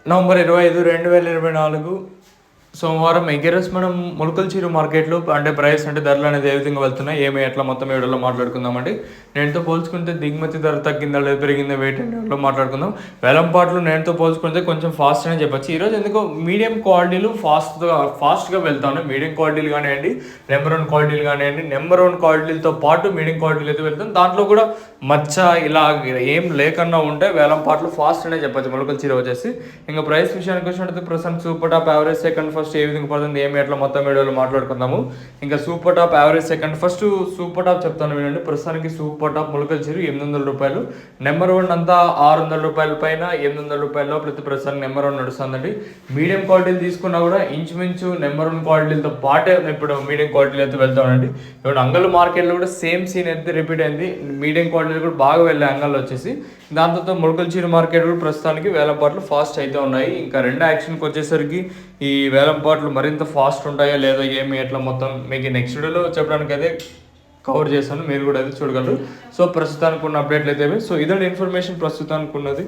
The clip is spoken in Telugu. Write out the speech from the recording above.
నవంబర్ 25, 2024 సోమవారం ఎగరస్ మనం మొలకల్చీరు మార్కెట్లో అంటే ప్రైస్ అంటే ధరలు అనేది ఏ విధంగా వెళ్తున్నాయి ఏమి ఎట్లా మొత్తం ఏడలో మాట్లాడుకుందామండి. నేనుతో పోల్చుకుంటే దిగుమతి ధర తగ్గిందా లేదా పెరిగిందా వెయిట్ అండ్లో మాట్లాడుకుందాం. వేలంపాట్లు నేనుతో పోల్చుకుంటే కొంచెం ఫాస్ట్ అని చెప్పచ్చు. ఈరోజు ఎందుకో మీడియం క్వాలిటీలు ఫాస్ట్గా వెళ్తాను. మీడియం క్వాలిటీలు కానివ్వండి, నెంబర్ 1 క్వాలిటీలు కానివ్వండి, నెంబర్ 1 క్వాలిటీలతో పాటు మీడియం క్వాలిటీలు అయితే వెళ్తాం. దాంట్లో కూడా మచ్చ ఇలా ఏం లేకన్నా ఉంటే వేలంపాట్లు ఫాస్ట్ అనే చెప్పచ్చు మొలకల్చీర వచ్చేసి. ఇంకా ప్రైస్ విషయానికి వచ్చినట్టు ప్రస్తుతం super top average second first ఏ విధంగా పడుతుంది ఏమి ఎట్లా మొత్తం వీడియోలో మాట్లాడుకుందాము. ఇంకా super top average second first super top చెప్తాను వినండి. ప్రస్తుతానికి సూపర్ టాప్ మొలకల్చీరు ₹800, నెంబర్ 1 అంతా ₹600 పైన ₹800 లోపల ప్రస్తుతానికి నెంబర్ 1 నడుస్తుందండి. మీడియం క్వాలిటీలు తీసుకున్నా కూడా ఇంచుమించు నెంబర్ 1 క్వాలిటీలతో పాటే ఇప్పుడు మీడియం క్వాలిటీలు అయితే వెళ్తామండి. ఇప్పుడు అంగల్ మార్కెట్లో కూడా సేమ్ సీన్ అయితే రిపీట్ అయింది. మీడియం క్వాలిటీలు కూడా బాగా వెళ్ళే అంగల్లో వచ్చేసి దాంతో మొలకల్చీరు మార్కెట్ కూడా ప్రస్తుతానికి వేలంపాట్లు ఫాస్ట్ అయితే ఉన్నాయి. ఇంకా రెండు యాక్షన్కి వచ్చేసరికి ఈ వేలంపాట్లు మరింత ఫాస్ట్ ఉంటాయా లేదా ఏమి ఎట్లా మొత్తం మీకు నెక్స్ట్ వీడియోలో చెప్పడానికి అయితే కవర్ చేశాను, మీరు కూడా అయితే చూడగలరు. సో ప్రస్తుతానికి ఉన్న అప్డేట్లు అయితే సో ఇదండి ఇన్ఫర్మేషన్ ప్రస్తుతానికి ఉన్నది.